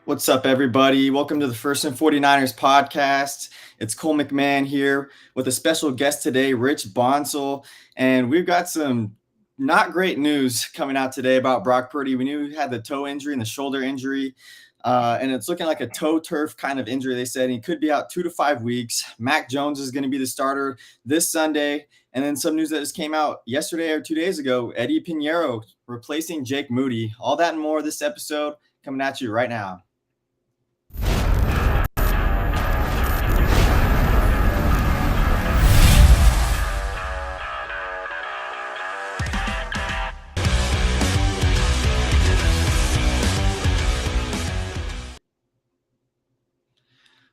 What's up, everybody? Welcome to the First and 49ers podcast. It's Cole McMahon here with a special guest today, Rich Bonsall. And we've got some not great news coming out today about Brock Purdy. We knew he had the toe injury and the shoulder injury, and it's looking like a toe turf kind of injury, they said. He could be out 2 to 5 weeks. Mac Jones is going to be the starter this Sunday. And then some news that just came out yesterday or 2 days ago, Eddie Pinheiro replacing Jake Moody. All that and more this episode coming at you right now.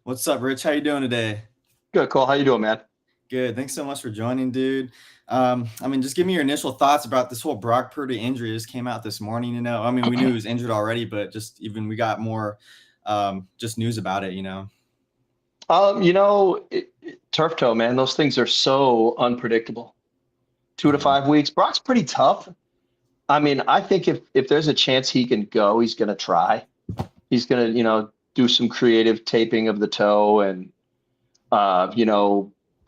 What's up, Rich? How you doing today? Good, Cole. How you doing, man? Good. Thanks so much for joining, dude. Just give me your initial thoughts about this whole Brock Purdy injury. It just came out this morning, we knew he was injured already, but we got more just news about it, Turf toe, man, those things are so unpredictable. 2 to 5 weeks. Brock's pretty tough. I think if there's a chance he can go, he's going to try. He's going to, do some creative taping of the toe and,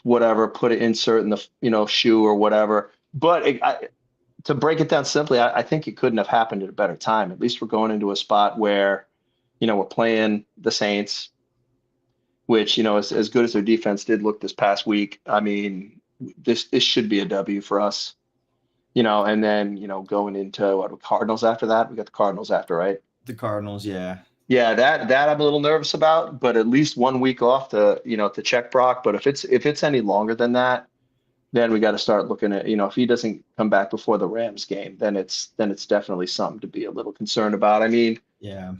whatever, put an insert in the, shoe or whatever. But to break it down simply, I think it couldn't have happened at a better time. At least we're going into a spot where, we're playing the Saints, which, as good as their defense did look this past week, this should be a W for us, and then, going into Cardinals after that. We got the Cardinals after, right? The Cardinals, yeah. Yeah, that I'm a little nervous about, but at least 1 week off to check Brock. But if it's any longer than that, then we got to start looking at, if he doesn't come back before the Rams game, then it's definitely something to be a little concerned about. Yeah.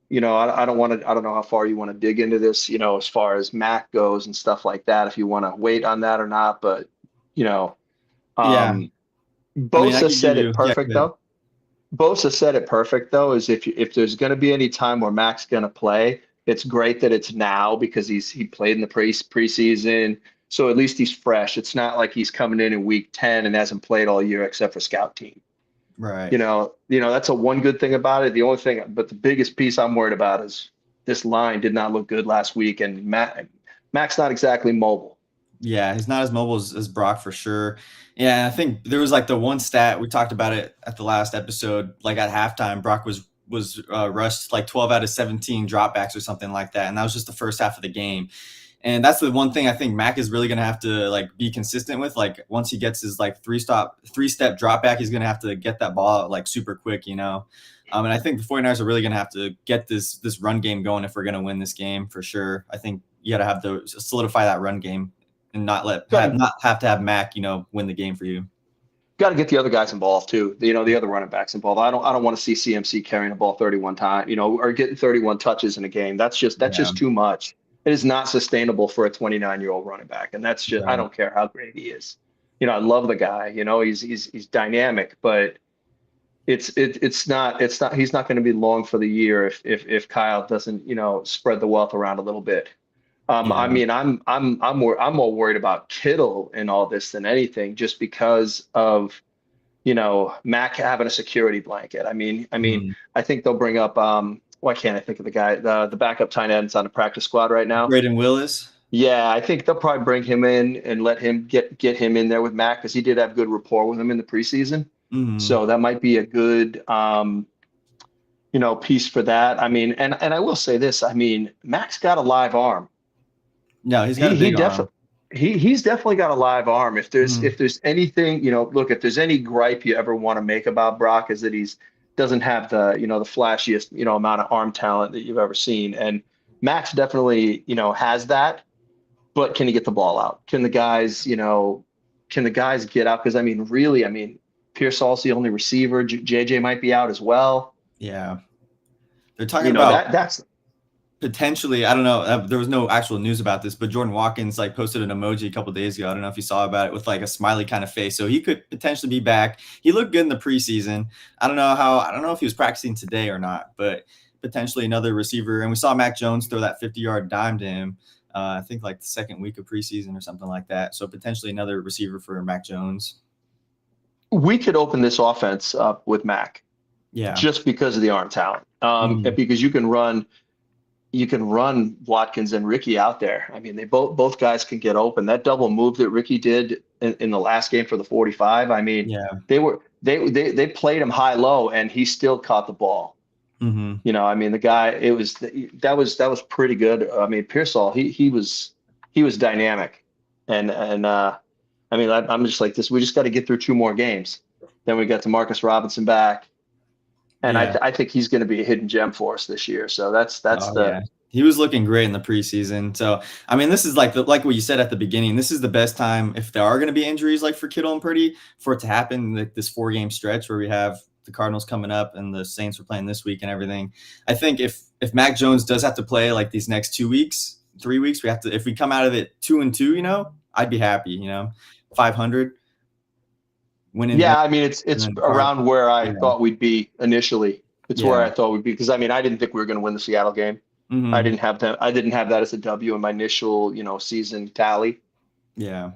I don't know how far you want to dig into this, as far as Mac goes and stuff like that, if you want to wait on that or not. But, Bosa said it perfect, though. Bosa said it perfect, though, is if there's going to be any time where Mac's going to play, it's great that it's now because he played in the preseason. So at least he's fresh. It's not like he's coming in week 10 and hasn't played all year except for scout team. Right. That's one good thing about it. The only thing, but the biggest piece I'm worried about is this line did not look good last week, and Mac's not exactly mobile. Yeah, he's not as mobile as Brock for sure. Yeah, I think there was the one stat, we talked about it at the last episode, at halftime, Brock was rushed 12 out of 17 dropbacks or something like that. And that was just the first half of the game. And that's the one thing I think Mac is really going to have to be consistent with. Once he gets his three-step drop back, he's going to have to get that ball out super quick, And I think the 49ers are really going to have to get this run game going if we're going to win this game for sure. I think you got to have to solidify that run game and not have to have Mac, win the game for you. Got to get the other guys involved too. The other running backs involved. I don't want to see CMC carrying the ball 31 times, or getting 31 touches in a game. That's just too much. It is not sustainable for a 29-year-old running back, and that's just, right. I don't care how great he is. I love the guy. He's dynamic, but it's not. He's not going to be long for the year if Kyle doesn't spread the wealth around a little bit. I'm more worried about Kittle and all this than anything, just because of Mac having a security blanket. I think they'll bring up why can't I think of the guy, the backup tight end's on the practice squad right now? Braden Willis. Yeah, I think they'll probably bring him in and let him get him in there with Mac, because he did have good rapport with him in the preseason. Mm-hmm. So that might be a good piece for that. And I will say this, Mac's got a live arm. No, he's got a big arm. He's definitely got a live arm. If there's anything, if there's any gripe you ever want to make about Brock, is that he's doesn't have the the flashiest amount of arm talent that you've ever seen, and Max definitely has that. But can he get the ball out? Can the guys get out? Because really, Pearsall's the only receiver. JJ might be out as well. Yeah, they're talking about that's. potentially, I don't know, there was no actual news about this, but Jordan Watkins like posted an emoji a couple days ago. I don't know if you saw about it with like a smiley kind of face. So he could potentially be back. He looked good in the preseason. I don't know if he was practicing today or not, but potentially another receiver. And we saw Mac Jones throw that 50-yard dime to him. I think like the second week of preseason or something like that. So potentially another receiver for Mac Jones. We could open this offense up with Mac Yeah. just because of the arm talent. And because you can run Watkins and Ricky out there. I mean, they both guys can get open. That double move that Ricky did in the last game for the 45. I mean, Yeah. they played him high low, and he still caught the ball. Mm-hmm. You know, I mean, the guy, that was pretty good. I mean, Pearsall, he was dynamic, and I mean, I'm just like this. We just got to get through 2 more games. Then we got Demarcus Robinson back. And Yeah. I think he's going to be a hidden gem for us this year. So that's Yeah. He was looking great in the preseason. So, I mean, this is like like what you said at the beginning. This is the best time if there are going to be injuries like for Kittle and Purdy for it to happen. Like this 4-game stretch where we have the Cardinals coming up and the Saints are playing this week and everything. I think if Mac Jones does have to play like these next 2 weeks, 3 weeks, we have to. If we come out of it 2-2, I'd be happy. 500 winning. Yeah, I mean, it's around where I Yeah. thought we'd be initially. It's where Yeah. I thought we'd be, because I mean, I didn't think we were going to win the Seattle game. Mhm. I didn't have that as a W in my initial, season tally. Yeah.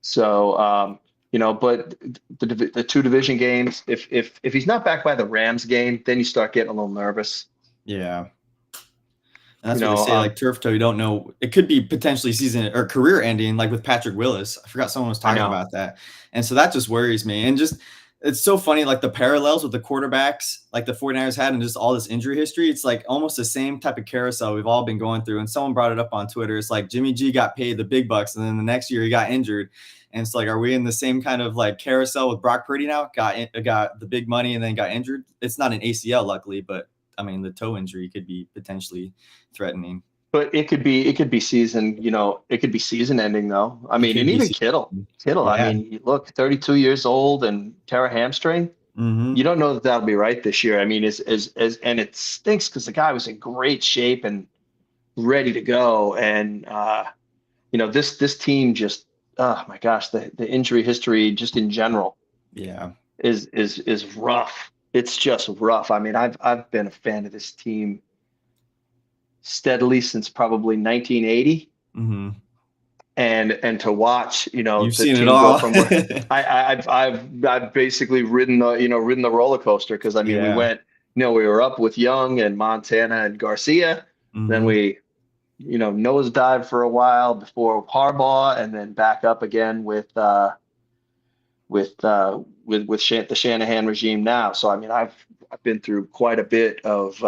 So, but the 2 division games, if he's not back by the Rams game, then you start getting a little nervous. Yeah. And that's what they say, like turf toe, you don't know. It could be potentially season or career ending, like with Patrick Willis. I forgot someone was talking about that. And so that just worries me. And just, it's so funny, like the parallels with the quarterbacks, like the 49ers had and just all this injury history. It's like almost the same type of carousel we've all been going through. And someone brought it up on Twitter. It's like Jimmy G got paid the big bucks, and then the next year he got injured. And it's like, are we in the same kind of like carousel with Brock Purdy now? Got the big money and then got injured. It's not an ACL, luckily, but I mean, the toe injury could be potentially threatening. But it could be season, it could be season ending though. I mean, and even Kittle, Yeah. I mean, look, 32 years old and tear a hamstring. Mm-hmm. You don't know that that'll be right this year. I mean, and it stinks because the guy was in great shape and ready to go. And, this team just, oh my gosh, the injury history just in general is rough. It's just rough. I mean, I've been a fan of this team steadily since probably 1980. Mm-hmm. And to watch, you've the seen team it all. go from where I've basically ridden the roller coaster, because I mean we went, we were up with Young and Montana and Garcia. Mm-hmm. Then we, nosedived for a while before Harbaugh, and then back up again with the Shanahan regime now. So I mean, I've been through quite a bit of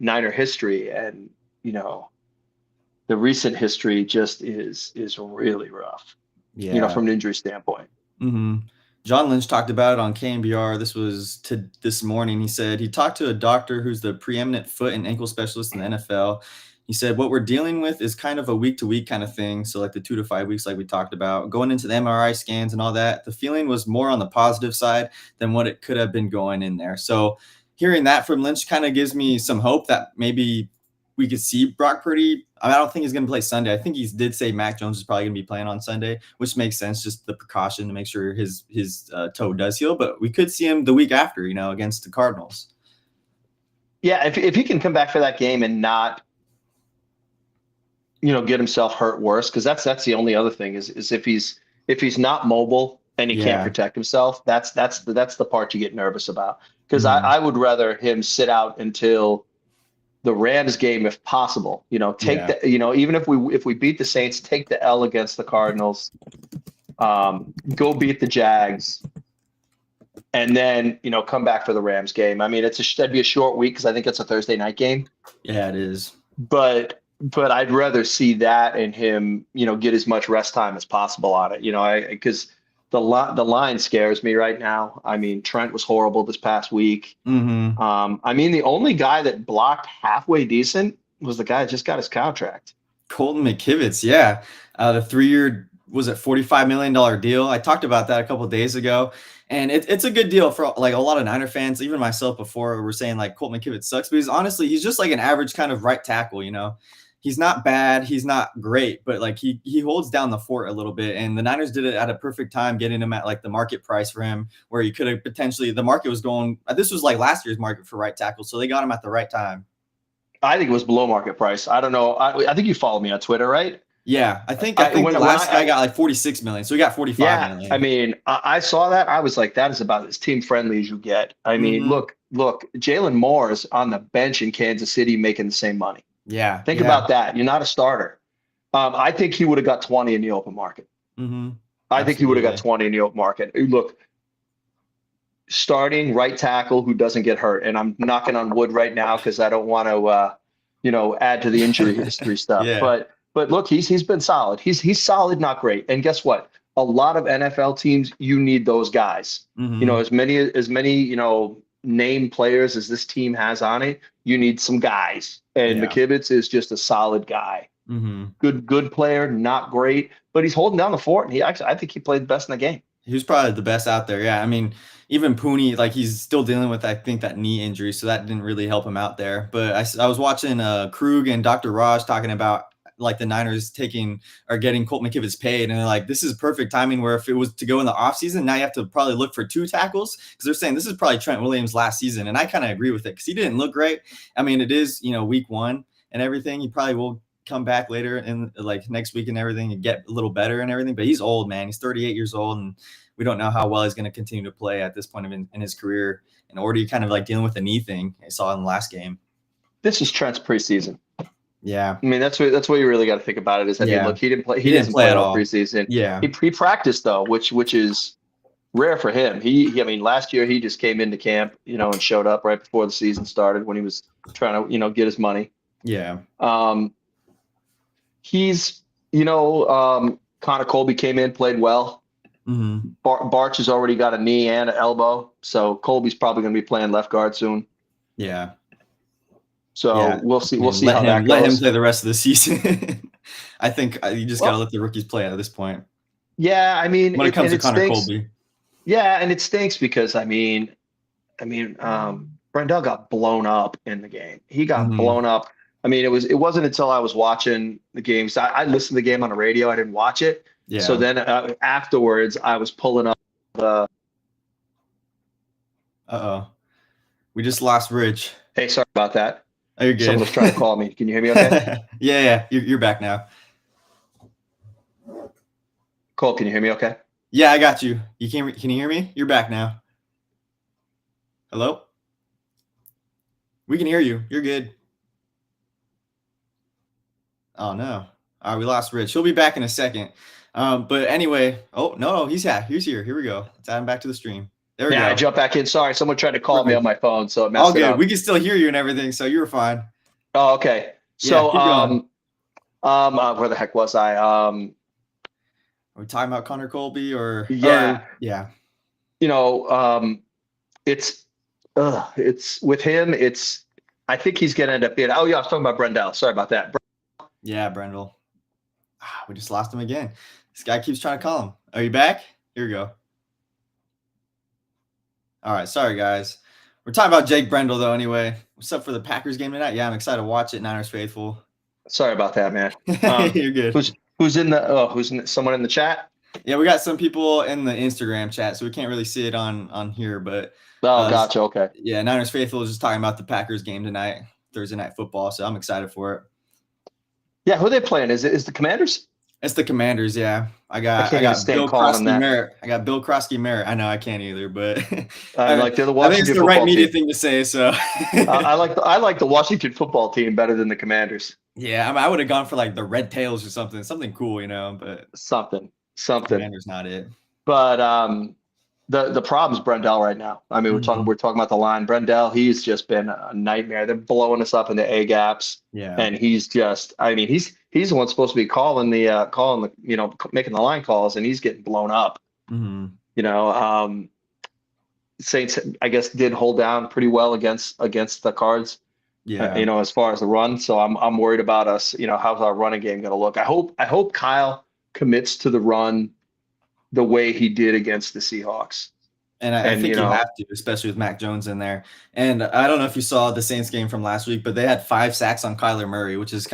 Niner history, and the recent history just is really rough. From an injury standpoint. Mm-hmm. John Lynch talked about it on KNBR. This was this morning. He said he talked to a doctor who's the preeminent foot and ankle specialist in the NFL. He said, what we're dealing with is kind of a week-to-week kind of thing. So like the 2 to 5 weeks, like we talked about, going into the MRI scans and all that, the feeling was more on the positive side than what it could have been going in there. So hearing that from Lynch kind of gives me some hope that maybe we could see Brock Purdy. I don't think he's going to play Sunday. I think he did say Mac Jones is probably going to be playing on Sunday, which makes sense, just the precaution to make sure his toe does heal. But we could see him the week after, against the Cardinals. Yeah, if he can come back for that game and not get himself hurt worse, because that's the only other thing is if he's not mobile and he can't protect himself, that's the part you get nervous about. Because I would rather him sit out until the Rams game if possible. Take the even if we beat the Saints, take the L against the Cardinals, go beat the Jags, and then come back for the Rams game. I mean, that'd be a short week because I think it's a Thursday night game. Yeah, it is. But I'd rather see that and him, get as much rest time as possible on it. Because the line scares me right now. I mean, Trent was horrible this past week. Mm-hmm. I mean, the only guy that blocked halfway decent was the guy that just got his contract. Colton McKivitz, yeah. The 3-year was it $45 million deal. I talked about that a couple of days ago, and it's a good deal for like a lot of Niner fans, even myself before were saying like Colt McKivitz sucks, but he's just like an average kind of right tackle, you know. He's not bad, he's not great, but like he holds down the fort a little bit, and the Niners did it at a perfect time, getting him at like the market price for him, where he could have potentially the market was going. This was like last year's market for right tackle, so they got him at the right time. I think it was below market price. I don't know. I think you follow me on Twitter, right? Yeah, I think the last guy got like 46 million, so he got 45 yeah, million. I mean, I saw that. I was like, that is about as team friendly as you get. I mean, look, Jalen Moore is on the bench in Kansas City making the same money. Yeah, Think about that. You're not a starter. I think he would have got 20 in the open market. I think he would have got 20 in the open market. Look, starting right tackle who doesn't get hurt, and I'm knocking on wood right now because I don't want to, add to the injury history stuff. Yeah. But look, he's been solid. He's solid, not great. And guess what? A lot of NFL teams, you need those guys. As many name players as this team has on it, you need some guys. And McKivitz is just a solid guy. Good player, not great, but he's holding down the fort. And I think he played best in the game. He was probably the best out there. Yeah, I mean, even Purdy, like he's still dealing with, I think, that knee injury, so that didn't really help him out there. But I was watching Krug and Dr. Raj talking about like the Niners getting Colt McKivitz paid, and they're like, this is perfect timing. Where if it was to go in the offseason, now you have to probably look for 2 tackles because they're saying this is probably Trent Williams' last season, and I kind of agree with it because he didn't look great. I mean, it is week 1 and everything. He probably will come back later in like next week and everything and get a little better and everything. But he's old, man. He's 38 years old, and we don't know how well he's going to continue to play at this point in his career. And already kind of like dealing with the knee thing I saw in the last game. This is Trent's preseason. Yeah, I mean that's what you really got to think about it is that look, he didn't play. He didn't play at all preseason. Yeah, he practiced though, which is rare for him. I mean, last year he just came into camp, and showed up right before the season started when he was trying to, get his money. Yeah. He's, Connor Colby came in, played well. Barch has already got a knee and an elbow, so Colby's probably going to be playing left guard soon. Yeah. So we'll see. We'll see how that goes. Let him play the rest of the season. I think you just got to let the rookies play at this point. Yeah, I mean, when it comes to Connor Colby. Yeah, and it stinks because I mean, Brendel got blown up in the game. He got blown up. I mean, it wasn't until I was watching the games. I listened to the game on the radio. I didn't watch it. Yeah. So then afterwards, I was pulling up the. We just lost Rich. Hey, sorry about that. Oh, you're good. Someone was trying to call me. Can you hear me okay? Yeah. You're back now. Cole, can you hear me okay? Yeah, I got you. Can you hear me? You're back now. Hello? We can hear you. You're good. Oh, no. All right, we lost Rich. He'll be back in a second. But anyway, no, he's here. Here we go. Let's add him back to the stream. There we go. I jumped back in. Sorry, someone tried to call me on my phone, so it messed all good. It up. We can still hear you and everything, so you were fine. Oh, okay. So, where the heck was I? Are we talking about Connor Colby or? Yeah. Yeah. It's with him. I think he's going to end up being. Oh yeah, I was talking about Brendel. Sorry about that. Yeah, Brendel. We just lost him again. This guy keeps trying to call him. Are you back? Here we go. All right, sorry guys. We're talking about Jake Brendel though. Anyway, what's up for the Packers game tonight? Yeah, I'm excited to watch it. Niners faithful. Sorry about that, man. You're good. Who's someone in the chat? Yeah, we got some people in the Instagram chat, so we can't really see it on here. But gotcha. Okay. Yeah, Niners faithful is just talking about the Packers game tonight, Thursday Night Football. So I'm excited for it. Yeah, who are they playing? Is it the Commanders? It's the Commanders, yeah. I got Bill Krosky-Merritt. I got Bill Krosky-Merritt. I know I can't either, but they're the Washington I think it's the right media team. thing to say. So I like the Washington football team better than the Commanders. Yeah, I would have gone for like the Red Tails or something cool, but something. Commander's not it. But the problem's Brendel right now. I mean, we're talking about the line. Brendel, he's just been a nightmare. They're blowing us up into A gaps. Yeah, and he's just. I mean, he's the one supposed to be calling the making the line calls, and he's getting blown up. Saints, I guess, did hold down pretty well against the Cards. Yeah, as far as the run. So I'm worried about us. How's our running game going to look? I hope Kyle commits to the run the way he did against the Seahawks. And I And, think you have to, especially with Mac Jones in there. And I don't know if you saw the Saints game from last week, but they had 5 sacks on Kyler Murray, which is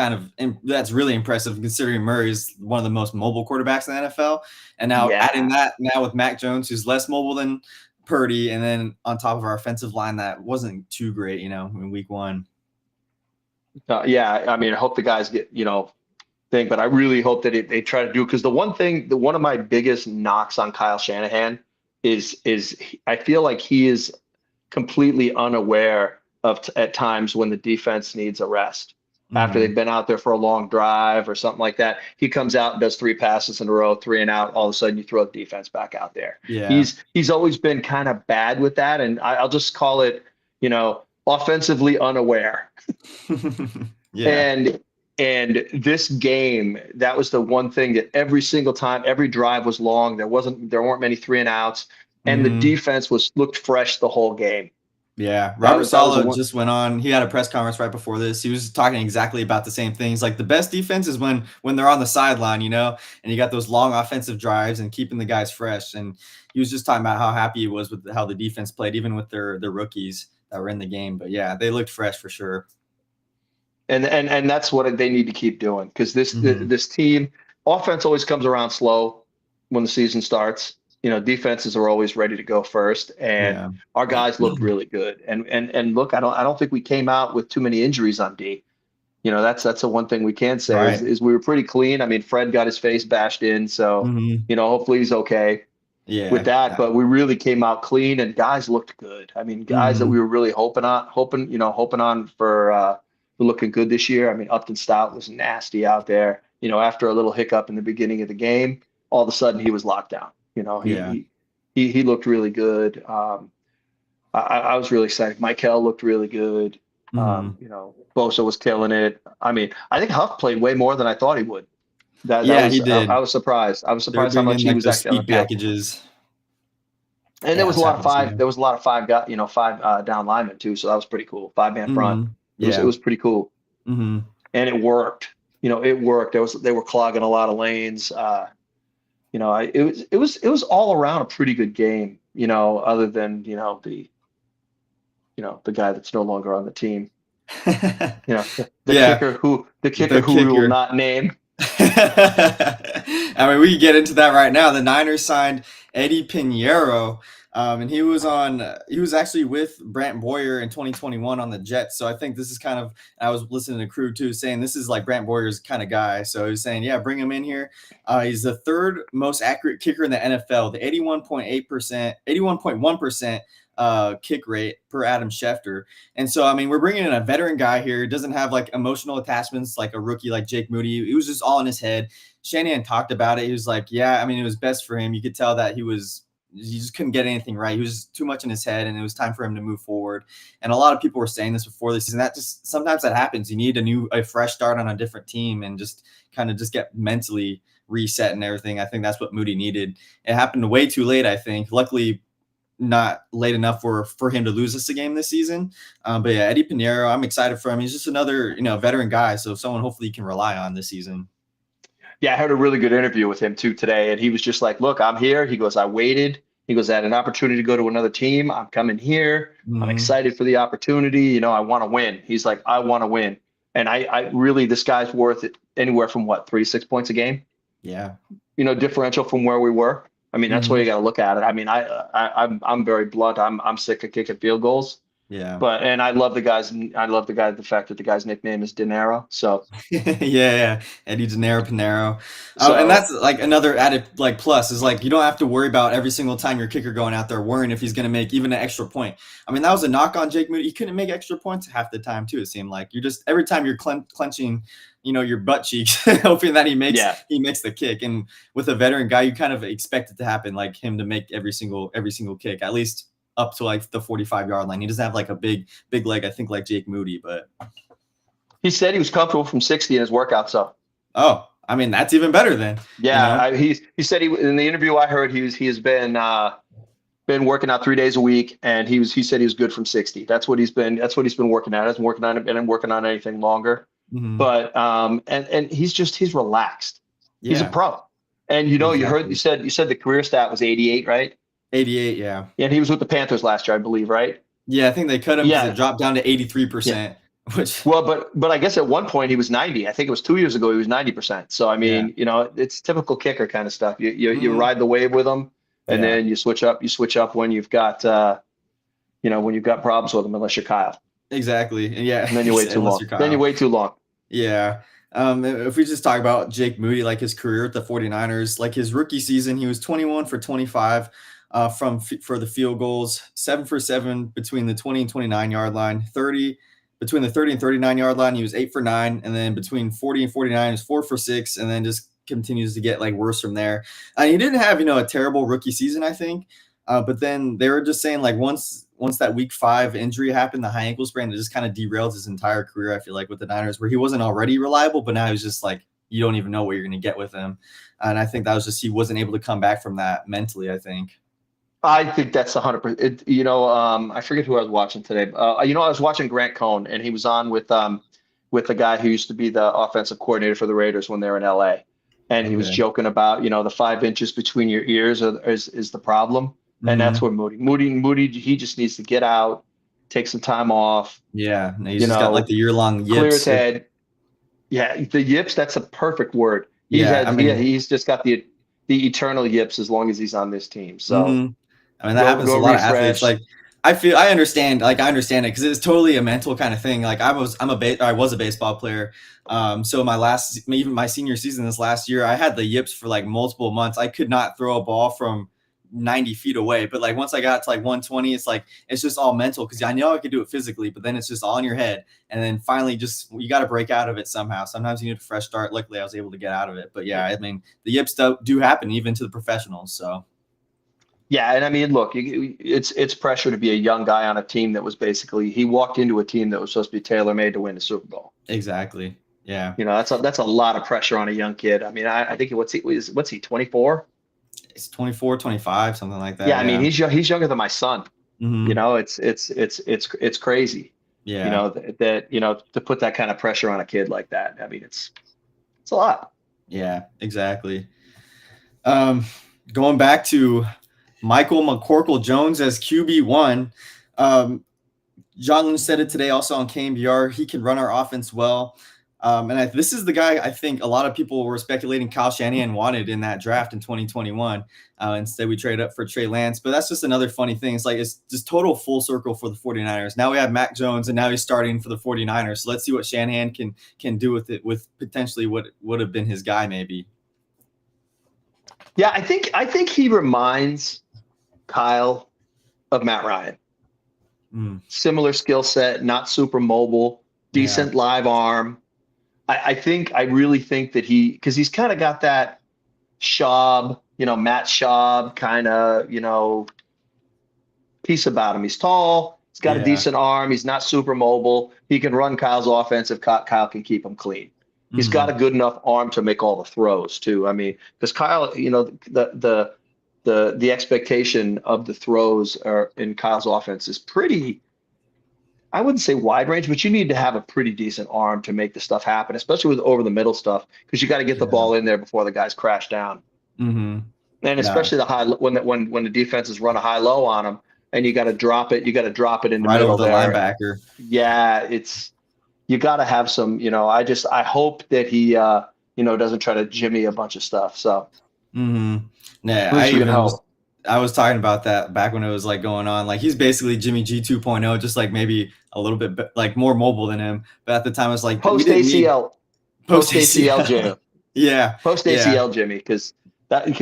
that's really impressive considering Murray is one of the most mobile quarterbacks in the NFL. And now adding that now with Mac Jones, who's less mobile than Purdy, and then on top of our offensive line that wasn't too great, in week 1. I mean, I hope the guys get, thing, but I really hope that they try to do, because one of my biggest knocks on Kyle Shanahan is I feel like he is completely unaware of at times when the defense needs a rest. After they've been out there for a long drive or something like that, he comes out and does 3 passes in a row, 3 and out. All of a sudden, you throw the defense back out there. Yeah, he's always been kind of bad with that, and I'll just call it, offensively unaware. Yeah. And this game, that was the one thing that every single time, every drive was long. There weren't many 3 and outs, and the defense looked fresh the whole game. Yeah, Robert Saleh just went on. He had a press conference right before this. He was talking exactly about the same things. Like, the best defense is when they're on the sideline, and you got those long offensive drives and keeping the guys fresh. And he was just talking about how happy he was with how the defense played, even with their rookies that were in the game. But yeah, they looked fresh for sure. And that's what they need to keep doing, because this team offense always comes around slow when the season starts. Defenses are always ready to go first, and our guys looked really good. And look, I don't think we came out with too many injuries on D. That's the one thing we can say, right, is we were pretty clean. I mean, Fred got his face bashed in, so hopefully he's okay with that. But we really came out clean, and guys looked good. I mean, guys that we were really hoping on for looking good this year. I mean, Upton Stout was nasty out there. After a little hiccup in the beginning of the game, all of a sudden he was locked down. He looked really good. I was really excited. Michael looked really good. Bosa was killing it. I mean, I think Huff played way more than I thought he would. He did. I was surprised. I was surprised how much he was actually on the packages. And there was a lot of five. There was a lot of five down linemen too. So that was pretty cool. 5-man front. It was pretty cool. And it worked. It worked. They were clogging a lot of lanes. It was all around a pretty good game, other than, the guy that's no longer on the team, the kicker who we will not name. I mean, we can get into that right now. The Niners signed Eddie Pinheiro. And he was actually with Brant Boyer in 2021 on the Jets. So I think this is I was listening to Crew too, saying this is like Brant Boyer's kind of guy. So he was saying, yeah, bring him in here. He's the 3rd most accurate kicker in the NFL, the 81.1% kick rate per Adam Schefter. And so, I mean, we're bringing in a veteran guy here. He doesn't have like emotional attachments like a rookie like Jake Moody. He was just all in his head. Shanahan talked about it. He was like, yeah, I mean, it was best for him. You could tell that he just couldn't get anything right. He was too much in his head, and it was time for him to move forward. And a lot of people were saying this before this season. Sometimes that happens. You need a fresh start on a different team and just get mentally reset and everything. I think that's what Moody needed. It happened way too late, I think. Luckily, not late enough for him to lose us a game this season. But yeah, Eddie Pinheiro, I'm excited for him. He's just another, veteran guy. So someone hopefully you can rely on this season. Yeah, I heard a really good interview with him too today, and he was just like, look, I'm here. He goes, I waited. He goes, I had an opportunity to go to another team. I'm coming here. I'm excited for the opportunity. I want to win. He's like, I want to win. And I really, this guy's worth it anywhere from 3 to 6 points a game. Yeah. Differential from where we were. I mean, that's where you got to look at it. I mean, I'm very blunt. I'm sick of kicking field goals. Yeah. And I love the fact that the guy's nickname is Dinero. So yeah. Eddie Pinheiro. And that's like another added plus is like, you don't have to worry about every single time your kicker going out there worrying if he's going to make even an extra point. I mean, that was a knock on Jake Moody. He couldn't make extra points half the time too. It seemed like every time you're clenching, your butt cheeks, hoping that he makes the kick. And with a veteran guy, you kind of expect it to happen, like him to make every single kick, at least up to like the 45-yard line. He doesn't have like a big leg, I think, like Jake Moody, but he said he was comfortable from 60 in his workouts. So, I mean, that's even better then. Yeah, he said in the interview I heard he has been working out 3 days a week, and he said he was good from 60. That's what he's been working at. Hasn't working on anything longer. But and he's relaxed. Yeah. He's a pro. And you Exactly. said the career stat was 88, right? 88, yeah. Yeah, and he was with the Panthers last year, I believe, right? Yeah, I think they cut him because it Yeah, dropped down to yeah. 83%, which, Well, but I guess at one point he was 90. I think it was 2 years ago he was 90%. So I yeah. mean, it's typical kicker kind of stuff. You Mhm. ride the wave with them, and Yeah, then you switch up. You switch up when you've got when you've got problems with them, unless you're Kyle, exactly. And yeah, and then you wait too unless long. you're Then you Kyle. wait too long. Yeah. If we just talk about Jake Moody, like his career at the 49ers, like his rookie season, he was 21 for 25 for the field goals, 7 for 7 between the 20 and 29 yard line, 30 between the 30 and 39 yard line, he was 8 for 9, and then between 40 and 49 he was 4 for 6, and then just continues to get like worse from there. He didn't have, a terrible rookie season, I think. But then they were just saying like once that week 5 injury happened, the high ankle sprain, it just kind of derailed his entire career. I feel like with the Niners, where he wasn't already reliable, but now he's just like you don't even know what you're going to get with him. And I think that was just he wasn't able to come back from that mentally, I think. I think that's 100%. I forget who I was watching today. I was watching Grant Cohn, and he was on with the guy who used to be the offensive coordinator for the Raiders when they were in LA. And he was Okay. joking about, the 5 inches between your ears is the problem. And that's Mm-hmm. where Moody, he just needs to get out, take some time off, Yeah. No, he's you just got like know, the year-long clear his yips. head. Yeah, the yips, that's a perfect word. Yeah. I mean, He's just got the eternal yips as long as he's on this team. So mm-hmm. I mean, that go happens go to a lot of athletes. refresh. Like, I understand it because it's totally a mental kind of thing. Like, I was a baseball player. So even my senior season this last year, I had the yips for like multiple months. I could not throw a ball from 90 feet away. But like once I got to like 120, it's just all mental because I know I could do it physically, but then it's just all in your head. And then finally, just you got to break out of it somehow. Sometimes you need a fresh start. Luckily, I was able to get out of it. But yeah, I mean, the yips do happen even to the professionals. So. Yeah, and I mean, look, it's pressure to be a young guy on a team that was basically he walked into a team that was supposed to be tailor made to win the Super Bowl. Exactly. Yeah. That's a lot of pressure on a young kid. I mean, I think what's he 24? It's 24, 25, something like Yeah, that. I mean, Yeah. he's younger than my son. Hmm. It's crazy. Yeah. To put that kind of pressure on a kid like that. I mean, it's a lot. Yeah, exactly. Um, Going back to Michael McCorkle Jones as QB1. John Lynch said it today also on KMBR. He can run our offense well. This is the guy I think a lot of people were speculating Kyle Shanahan wanted in that draft in 2021. Instead, we traded up for Trey Lance. But that's just another funny thing. It's just total full circle for the 49ers. Now we have Mac Jones, and now he's starting for the 49ers. So let's see what Shanahan can do with it, with potentially what would have been his guy maybe. Yeah, I think he reminds Kyle of Matt Ryan. Mm, Similar skill set, not super mobile, yeah. decent live arm. I really think that because he's kind of got that Schaub, Matt Schaub kind of, piece about him. He's tall. He's got a Yeah. decent arm. He's not super mobile. He can run Kyle's offense if Kyle can keep him clean. He's got Mm-hmm. a good enough arm to make all the throws too. I mean, because Kyle, the expectation of the throws are in Kyle's offense is pretty. I wouldn't say wide range, but you need to have a pretty decent arm to make the stuff happen, especially with over the middle stuff, because you got to get the Yeah. ball in there before the guys crash down. Mm-hmm. And No. especially the high when the defenses run a high low on them, and you got to drop it. You got to drop it in the Right over middle the there. linebacker. Yeah, you got to have some. I hope that he doesn't try to jimmy a bunch of stuff. So Mm-hmm. Yeah, at least you can hope. I was talking about that back when it was like going on. Like he's basically Jimmy G 2.0, just like maybe a little bit like more mobile than him. But at the time, it's like we Post didn't need ACL, post post ACL ACL. Jimmy, Yeah, post yeah, ACL Jimmy, because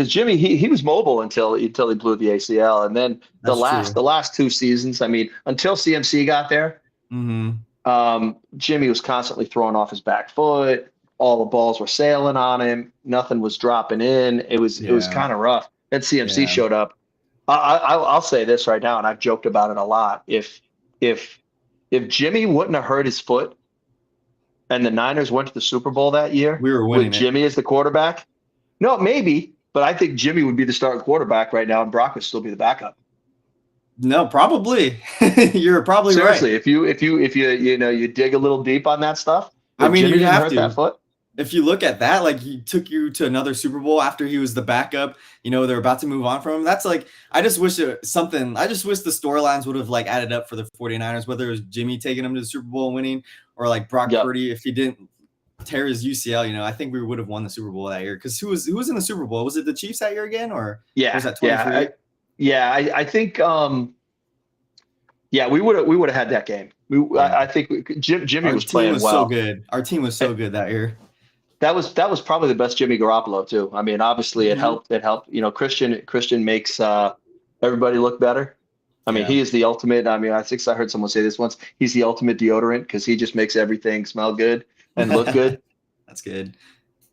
Jimmy he was mobile until he blew the ACL, and then the that's last true. the last 2 seasons. I mean, until CMC got there, Mm-hmm. Jimmy was constantly throwing off his back foot. All the balls were sailing on him. Nothing was dropping in. It was Yeah, kind of rough. Then CMC yeah. showed up. I'll say this right now, and I've joked about it a lot. If if Jimmy wouldn't have hurt his foot, and the Niners went to the Super Bowl that year We were with winning it. Jimmy as the quarterback, no, maybe, but I think Jimmy would be the starting quarterback right now, and Brock would still be the backup. No, probably. You're probably right. Seriously, if you dig a little deep on that stuff, I if mean, Jimmy you'd didn't have hurt that to. foot. if you look at that, like he took you to another Super Bowl after he was the backup, they're about to move on from him. That's like, I just wish the storylines would have like added up for the 49ers, whether it was Jimmy taking him to the Super Bowl and winning, or like Brock Yep. Purdy, if he didn't tear his UCL, I think we would have won the Super Bowl that year. Cause who was in the Super Bowl? Was it the Chiefs that year again? Or was that 23? I think, we would have had that game. I think Jimmy was playing well. So good. Our team was so good that year. That was probably the best Jimmy Garoppolo too. I mean, obviously it helped. It helped. Christian makes everybody look better. I mean, he is the ultimate. I mean, I think I heard someone say this once. He's the ultimate deodorant because he just makes everything smell good and look good. That's good.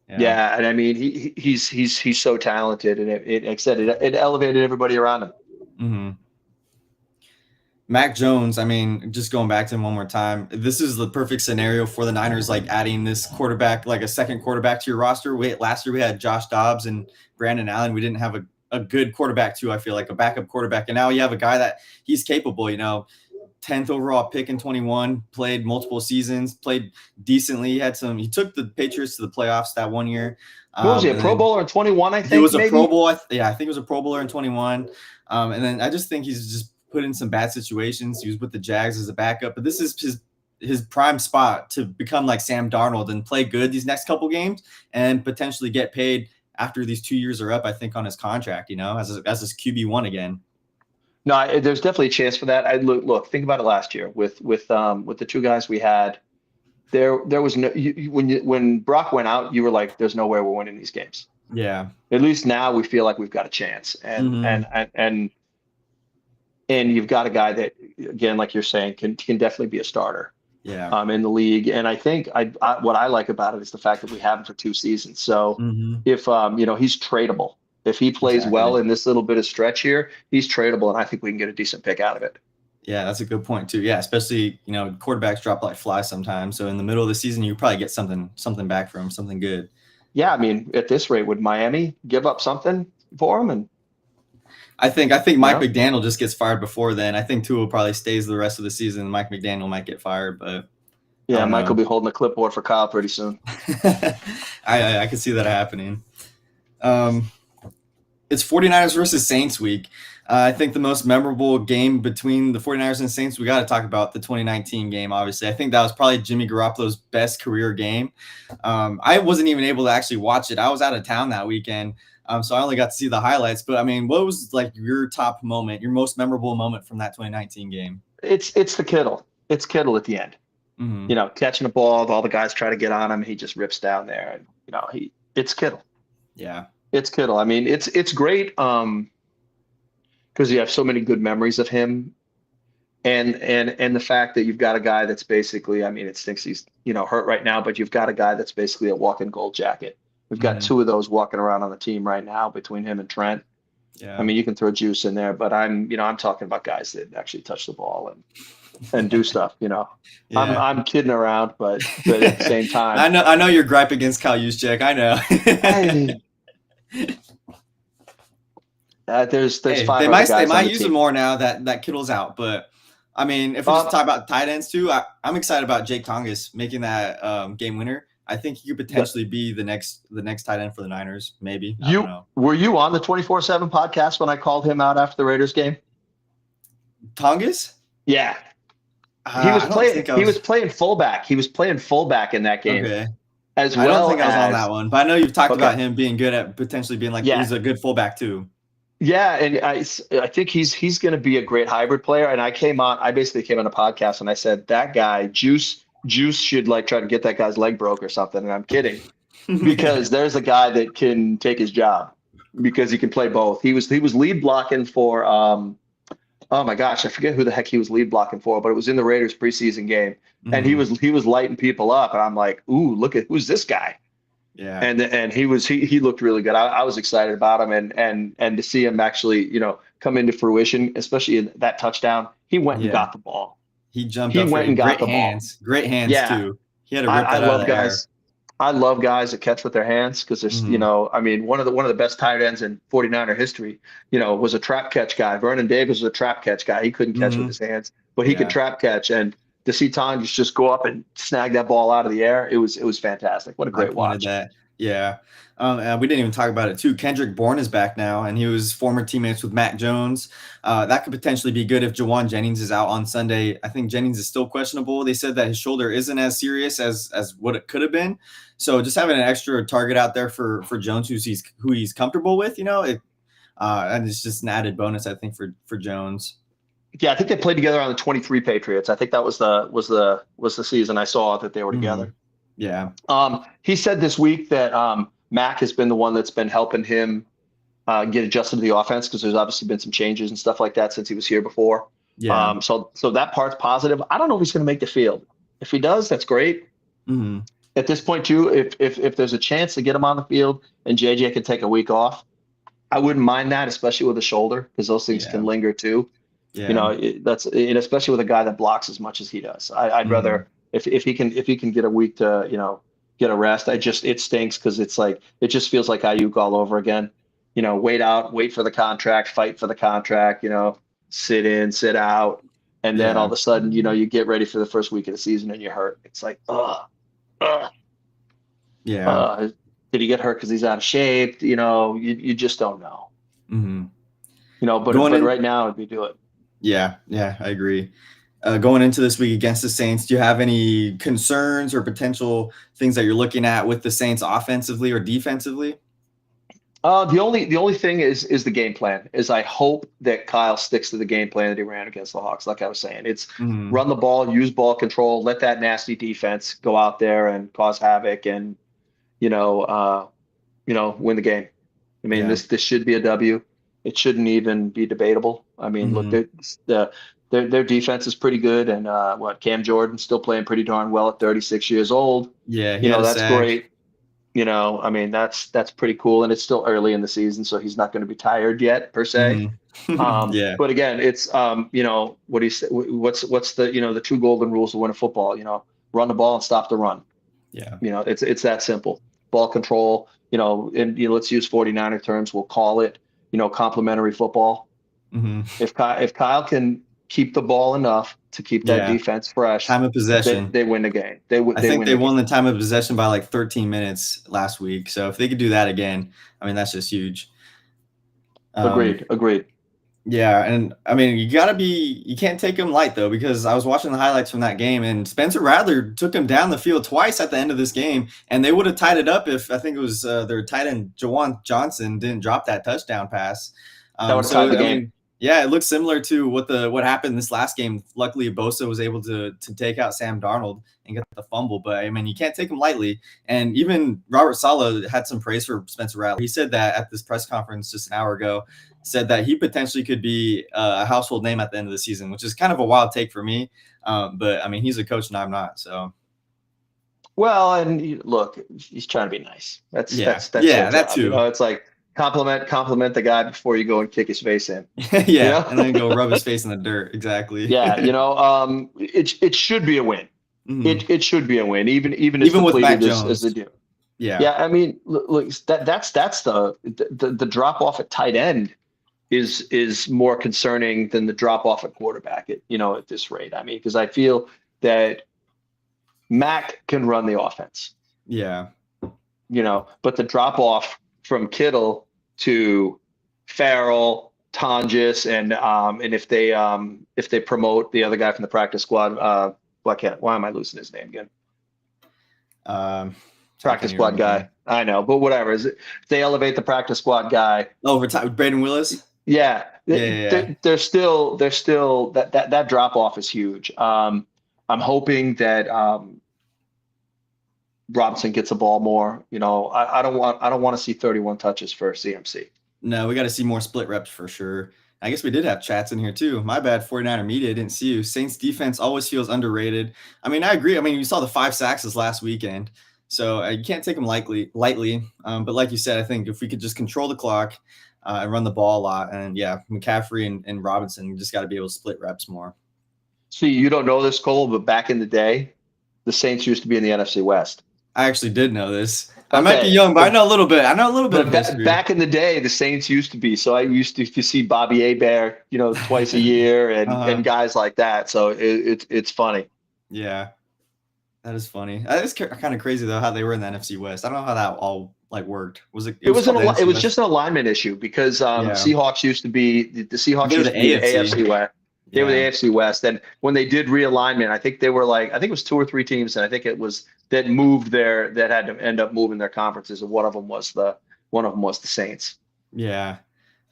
Yeah, and I mean, he's so talented, and like I said, it elevated everybody around him. Mm-hmm. Mac Jones, I mean, just going back to him one more time, this is the perfect scenario for the Niners, like adding this quarterback, like a second quarterback to your roster. Last year we had Josh Dobbs and Brandon Allen. We didn't have a good quarterback too, I feel like, a backup quarterback. And now you have a guy that he's capable, 10th overall pick in 21, played multiple seasons, played decently. He took the Patriots to the playoffs that one year. What was he, a Pro Bowler in 21, I think? He was a Pro Bowl. I think he was a Pro Bowler in 21. And then I just think he's just put in some bad situations. He was with the Jags as a backup, but this is his prime spot to become like Sam Darnold and play good these next couple games and potentially get paid after these 2 years are up, I think, on his contract, as his QB1 again. No, there's definitely a chance for that. Look, think about it last year with the two guys we had. There was no when Brock went out, you were like, there's no way we're winning these games. Yeah. At least now we feel like we've got a chance. And you've got a guy that, again, like you're saying, can definitely be a starter. Yeah. In the league. And I think what I like about it is the fact that we have him for 2 seasons. So if he's tradable. If he plays well in this little bit of stretch here, he's tradable, and I think we can get a decent pick out of it. Yeah, that's a good point too. Yeah, especially quarterbacks drop like flies sometimes. So in the middle of the season, you probably get something back from him, something good. Yeah, I mean, at this rate, would Miami give up something for him? And I think Mike McDaniel just gets fired before then. I think Tua probably stays the rest of the season. Mike McDaniel might get fired, but yeah, Mike will be holding a clipboard for Kyle pretty soon. I can see that happening. It's 49ers versus Saints week. I think the most memorable game between the 49ers and Saints, we got to talk about the 2019 game, obviously. I think that was probably Jimmy Garoppolo's best career game. I wasn't even able to actually watch it. I was out of town that weekend, so I only got to see the highlights. But, I mean, what was, like, your top moment, your most memorable moment from that 2019 game? It's the Kittle. It's Kittle at the end. Mm-hmm. Catching the ball, all the guys try to get on him. He just rips down there. And, it's Kittle. Yeah. It's Kittle. I mean, it's great because you have so many good memories of him, and the fact that you've got a guy that's basically, I mean, it stinks he's hurt right now, but you've got a guy that's basically a walking gold jacket. We've got 2 of those walking around on the team right now between him and Trent. Yeah. I mean, you can throw juice in there, but I'm talking about guys that actually touch the ball and do stuff. Yeah. I'm kidding around, but at the same time, I know your gripe against Kyle Juszczyk. I know. There's 5 they might use him more now that Kittle's out, but I mean, if we just talk about tight ends too, I'm excited about Jake Tongas making that game winner. I think he could potentially be the next tight end for the Niners. Maybe. I don't know. Were you on the 24/7 podcast when I called him out after the Raiders game? Tongas? Yeah, he was playing. He was playing fullback. He was playing fullback in that game. Okay. I don't think I was on that one, but I know you've talked about him being good at potentially being he's a good fullback too. Yeah, and I think he's going to be a great hybrid player. And I basically came on a podcast and I said that guy Juice should try to get that guy's leg broke or something. And I'm kidding, because there's a guy that can take his job because he can play both. He was lead blocking for oh my gosh, I forget who the heck he was lead blocking for, but it was in the Raiders preseason game. Mm-hmm. And he was lighting people up, and I'm like, ooh, look at who's this guy. Yeah. And he looked really good. I was excited about him, and to see him actually, come into fruition, especially in that touchdown. He went and got the ball. He jumped up and got the ball. Great hands too. He had to rip that out of the air. I love guys that catch with their hands because there's, I mean, one of the best tight ends in 49er history, was a trap catch guy. Vernon Davis was a trap catch guy. He couldn't catch with his hands, but he could trap catch. And to see Tom just go up and snag that ball out of the air, it was fantastic. What a I great pointed watch. that. Yeah. And we didn't even talk about it too. Kendrick Bourne is back now, and he was former teammates with Mac Jones. That could potentially be good if Jawan Jennings is out on Sunday. I think Jennings is still questionable. They said that his shoulder isn't as serious as what it could have been. So just having an extra target out there for Jones, who he's comfortable with, and it's just an added bonus, I think, for Jones. Yeah, I think they played together on the 23 Patriots. I think that was the season I saw that they were together. Mm-hmm. Yeah. He said this week that Mac has been the one that's been helping him get adjusted to the offense, because there's obviously been some changes and stuff like that since he was here before. Yeah. So that part's positive. I don't know if he's going to make the field. If he does, that's great. Mm-hmm. At this point, too, if there's a chance to get him on the field and JJ can take a week off, I wouldn't mind that, especially with the shoulder, because those things can linger too. Yeah. That's it, especially with a guy that blocks as much as he does. I'd rather if he can get a week to get a rest. It stinks, because it's like it just feels like Ayuk all over again. Wait for the contract, fight for the contract. Sit in, sit out, and then all of a sudden you get ready for the first week of the season and you're hurt. It's like yeah. Did he get hurt because he's out of shape? You just don't know. Mm-hmm. But right now it'd be do it. Yeah, I agree. Going into this week against the Saints, do you have any concerns or potential things that you're looking at with the Saints offensively or defensively? The only thing is the game plan. Is I hope that Kyle sticks to the game plan that he ran against the Hawks. Like I was saying, it's run the ball, use ball control, let that nasty defense go out there and cause havoc, and win the game. I mean, this should be a W. It shouldn't even be debatable. I mean, look, their defense is pretty good, and Cam Jordan's still playing pretty darn well at 36 years old. Yeah, that's great. I mean, that's pretty cool, and it's still early in the season, so he's not going to be tired yet per se. Yeah. But again, it's what do you say? What's the the two golden rules to win a football? Run the ball and stop the run. Yeah. It's that simple. Ball control. And let's use 49er terms. We'll call it complementary football. If Kyle can keep the ball enough to keep that defense fresh, time of possession, they win the game. I think they won the time of possession by like 13 minutes last week. So if they could do that again, I mean, that's just huge. Agreed. Yeah, and I mean, you can't take them light though, because I was watching the highlights from that game, and Spencer Rattler took him down the field twice at the end of this game, and they would have tied it up if I think it was their tight end Jawan Johnson didn't drop that touchdown pass. That would have tied the game. I mean, yeah, it looks similar to what happened this last game. Luckily, Bosa was able to take out Sam Darnold and get the fumble, but I mean, you can't take him lightly. And even Robert Saleh had some praise for Spencer Rattler. He said that at this press conference just an hour ago, said that he potentially could be a household name at the end of the season, which is kind of a wild take for me. But I mean, he's a coach and I'm not, so. Well, and look, he's trying to be nice. That's that too. It's like compliment the guy before you go and kick his face in. And then go rub his face in the dirt. Exactly. Yeah, it should be a win. It should be a win, even with Mac Jones as they do. Yeah. I mean, look, that's the drop off at tight end is more concerning than the drop off at quarterback at this rate. I mean, because I feel that Mac can run the offense. Yeah. But the drop off from Kittle to Farrell, Tonjes, and if they promote the other guy from the practice squad, why am I losing his name again? Practice squad guy. I know, but whatever. If they elevate the practice squad guy. Oh, Braden Willis? Yeah. They're still that drop off is huge. I'm hoping that Robinson gets the ball more. I don't want to see 31 touches for CMC. No, we got to see more split reps for sure. I guess we did have chats in here too. My bad, 49er media, didn't see you. Saints defense always feels underrated. I mean, I agree. I mean, you saw the 5 sacks this last weekend, so you can't take them lightly. But like you said, I think if we could just control the clock and run the ball a lot, and McCaffrey and Robinson just got to be able to split reps more. See, you don't know this, Cole, but back in the day, the Saints used to be in the NFC West. I actually did know this. I might be young, but I know a little bit. Back in the day, the Saints used to be. So I used to see Bobby Hebert, twice a year, and guys like that. So it's funny. Yeah, that is funny. That is kind of crazy though how they were in the NFC West. I don't know how that all like worked. Was it? It It was was called the it NFC was West. just an alignment issue because Yeah, Seahawks used to be the Seahawks they're the used to be the AFC. AFC West. They were the Yeah, AFC West, and when they did realignment, I think they were like I think it was two or three teams, and I think it was that moved their that had to end up moving their conferences, and one of them was the Saints. yeah.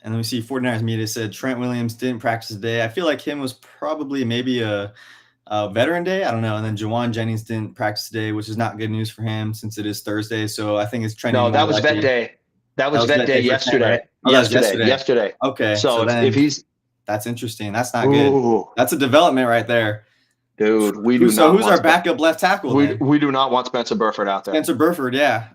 And then we see 49ers media said Trent Williams didn't practice today. I feel like him was probably maybe a veteran day. I don't know. And then Jawan Jennings didn't practice today, which is not good news for him since it is Thursday. So I think it's trending No, more that was vet likely. day. That That was was vet that day day for Trent, right? yesterday. Oh, that was Yesterday. yesterday. Yesterday. Okay. So So if then he's that's interesting. That's not good. ooh, That's a development right there. dude, we do So not who's want our backup left tackle then? we do not want Spencer Burford out there. Spencer Burford, yeah.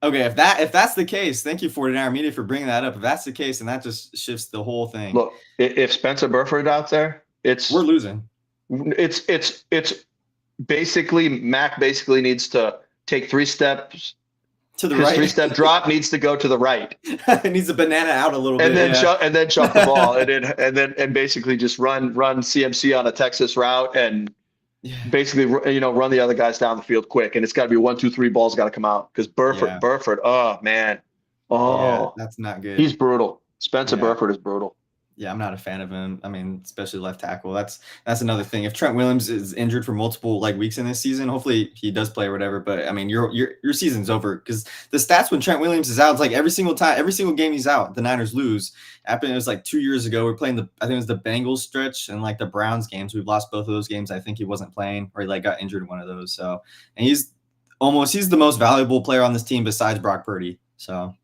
Okay, if that's the case, thank you 49er Media for bringing that up. If that's the case, and that just shifts the whole thing. Look, if Spencer Burford out there, We're losing. It's basically Mac basically needs to take 3 steps. To the His right. 3-step drop needs to go to the right, It needs a banana out a little and bit. then chuck the ball, and basically just run CMC on a Texas route, and Yeah. basically run the other guys down the field quick. And it's got to be 1, 2, 3 balls got to come out because Yeah. Burford, oh man, Yeah, that's not good. he's brutal. Spencer Yeah. Burford is brutal. Yeah, I'm not a fan of him. I mean, especially left tackle. That's another thing. If Trent Williams is injured for multiple like weeks in this season, hopefully he does play or whatever. But I mean, your season's over because the stats when Trent Williams is out, it's like every single game he's out, the Niners lose. Happened. It was like 2 years ago. We're playing I think it was the Bengals stretch and like the Browns games. We've lost both of those games. I think he wasn't playing or he like got injured in one of those. So, and he's the most valuable player on this team besides Brock Purdy. So.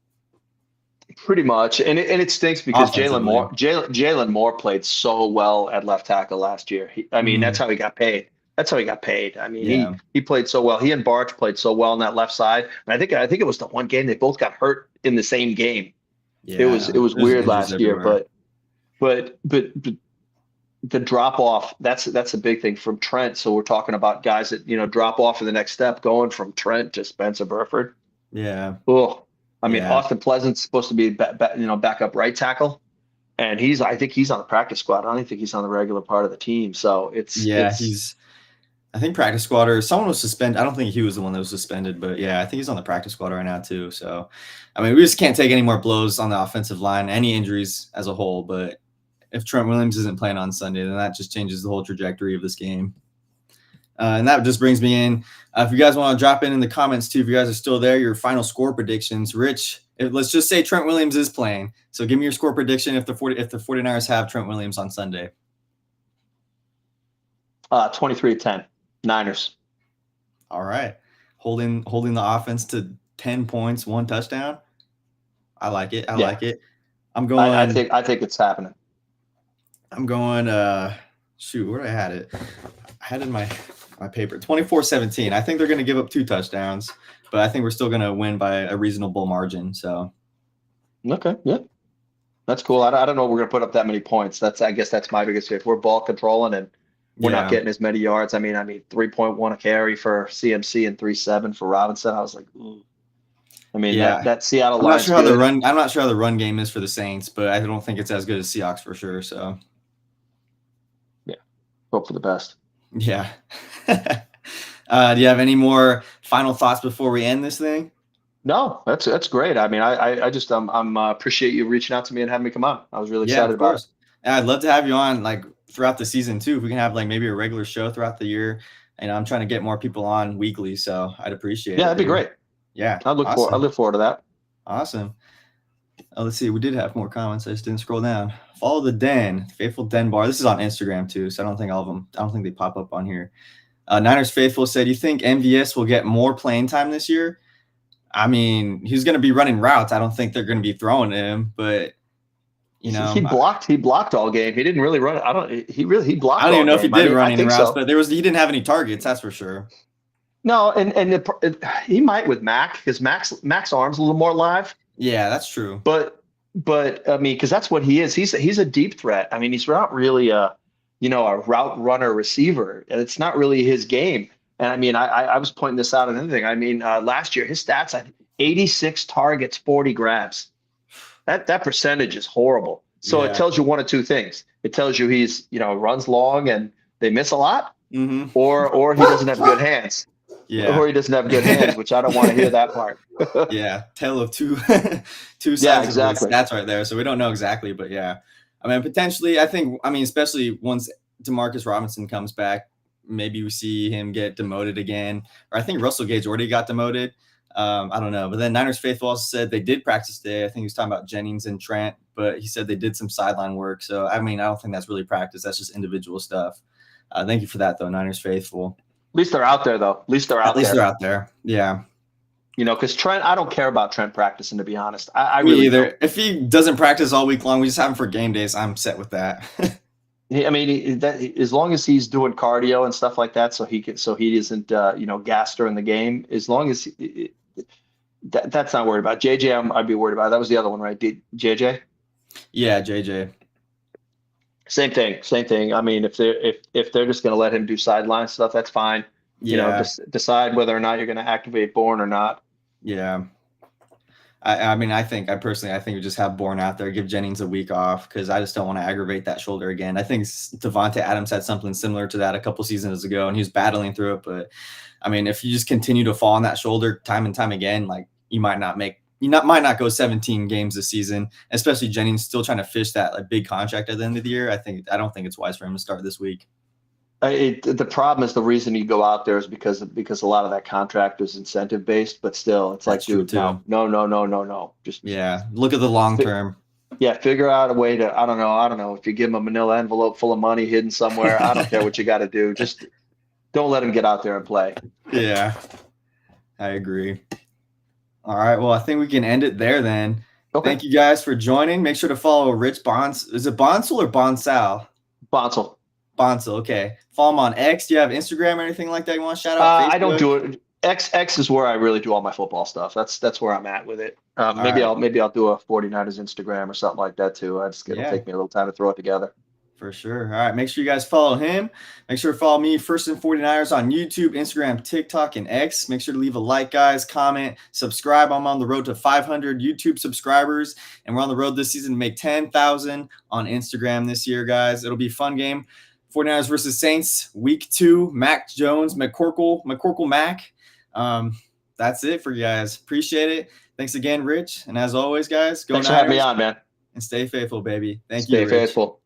Pretty much, and it stinks because Offensively. Jalen Moore played so well at left tackle last year. I mean, that's how he got paid. That's how he got paid. I mean, Yeah. he played so well. He and Barch played so well on that left side. And I think it was the one game they both got hurt in the same game. Yeah, it was there's weird injuries last year, everywhere. but the drop off, that's a big thing from Trent. So we're talking about guys that drop off in the next step, going from Trent to Spencer Burford. Yeah. Oh, I mean, Yeah. Austin Pleasant's supposed to be backup right tackle, and I think he's on the practice squad. I don't think he's on the regular part of the team. So I think practice squad or someone was suspended. I don't think he was the one that was suspended, but yeah, I think he's on the practice squad right now too. So, I mean, we just can't take any more blows on the offensive line, any injuries as a whole. But if Trent Williams isn't playing on Sunday, then that just changes the whole trajectory of this game. And that just brings me in. If you guys want to drop in the comments too, if you guys are still there, your final score predictions. Rich, let's just say Trent Williams is playing. So give me your score prediction if the 49ers have Trent Williams on Sunday. 23-10 Niners. All right. Holding the offense to 10 points, 1 touchdown. I like it. I like it. I'm going. I think it's happening. I'm going. Shoot, where did I had it? I had it in my paper. 24-17. I think they're going to give up 2 touchdowns, but I think we're still going to win by a reasonable margin. So. Okay. Yeah. That's cool. I don't know if we're going to put up that many points. I guess that's my biggest fear. If we're ball controlling and we're not getting as many yards. I mean, 3.1 a carry for CMC and 3.7 for Robinson. I was like, ooh. I mean, that Seattle line. I'm not sure how the run game is for the Saints, but I don't think it's as good as Seahawks for sure. So, yeah, hope for the best. Yeah. Do you have any more final thoughts before we end this thing? No, that's great. I mean, I just appreciate you reaching out to me and having me come on. I was really excited about it. And I'd love to have you on like throughout the season too. If we can have like maybe a regular show throughout the year. And I'm trying to get more people on weekly, so I'd appreciate it. Yeah, that'd be great. Yeah. I look forward to that. Awesome. Let's see. We did have more comments. I just didn't scroll down. Follow the Den, Faithful Den Bar. This is on Instagram too, so I don't think they pop up on here. Niners Faithful said, "You think MVS will get more playing time this year?" I mean, he's going to be running routes. I don't think they're going to be throwing him, but he blocked all game. He didn't really run. He blocked. I don't even know if he did run any routes, so. But he didn't have any targets. That's for sure. No, and he might with Mac because Mac's arm's a little more live. Yeah, that's true. But I mean, because that's what he is. He's a deep threat. I mean, he's not really a route runner receiver, and it's not really his game. And I mean, I was pointing this out and everything. I mean, last year his stats: 86 targets, 40 grabs. That percentage is horrible. So It tells you one of two things. It tells you he's runs long and they miss a lot, Mm-hmm. or he doesn't have good hands, Yeah. which I don't want to hear that part. Yeah. Tale of two two Yeah, sides of the exactly. stats right there. So we don't know exactly, but yeah. I mean, potentially, I mean, especially once Demarcus Robinson comes back, maybe we see him get demoted again. Or I think Russell Gage already got demoted. I don't know. But then Niners faithful also said they did practice today. I think he was talking about Jennings and Trent, but he said they did some sideline work. So, I mean, I don't think that's really practice. That's just individual stuff. Thank you for that, though, Niners faithful. At least they're out there, though. At least they're At out least there. they're out there. Yeah. You know, because Trent, I don't care about Trent practicing, to be honest. I Me really either. don't. If he doesn't practice all week long, we just have him for game days. I'm set with that. I mean, as long as he's doing cardio and stuff like that, so he isn't, gassed during the game. As long as that's not worried about. JJ, I'd be worried about. That was the other one, right? JJ. Yeah, JJ. Same thing. Same thing. I mean, if they're just going to let him do sideline stuff, that's fine. Yeah, Decide whether or not you're going to activate Bourne or not. yeah. I mean, I personally think we just have Bourne out there, give Jennings a week off because I just don't want to aggravate that shoulder again. I think Devontae Adams had something similar to that a couple seasons ago, and he was battling through it. But I mean, if you just continue to fall on that shoulder time and time again, like might not go 17 games this season. Especially Jennings still trying to fish that like big contract at the end of the year. I don't think it's wise for him to start this week. The problem is the reason you go out there is because a lot of that contract is incentive based, but still, it's like, That's true dude, too. no. Just Yeah, look at the long term. yeah, figure out a way to, I don't know if you give him a manila envelope full of money hidden somewhere. I don't care what you got to do. Just don't let him get out there and play. Yeah, I agree. All right, well, I think we can end it there then. Okay. Thank you guys for joining. Make sure to follow Rich Bonds. Is it Bonsal or Bonsal? Bonsal. Bonsal, okay. Follow him on X. Do you have Instagram or anything like that you want to shout out? I don't do it. X is where I really do all my football stuff. That's where I'm at with it. Maybe I'll do a 49ers Instagram or something like that too. It'll take me a little time to throw it together. For sure. All right. Make sure you guys follow him. Make sure to follow me, First and 49ers, on YouTube, Instagram, TikTok, and X. Make sure to leave a like, guys, comment, subscribe. I'm on the road to 500 YouTube subscribers, and we're on the road this season to make 10,000 on Instagram this year, guys. It'll be a fun game. 49ers versus Saints, week 2. Mac Jones, McCorkle Mac. That's it for you guys. Appreciate it. Thanks again, Rich. And as always, guys, Thanks for having me on, man. And stay faithful, baby. Thank you, Stay Rich. faithful.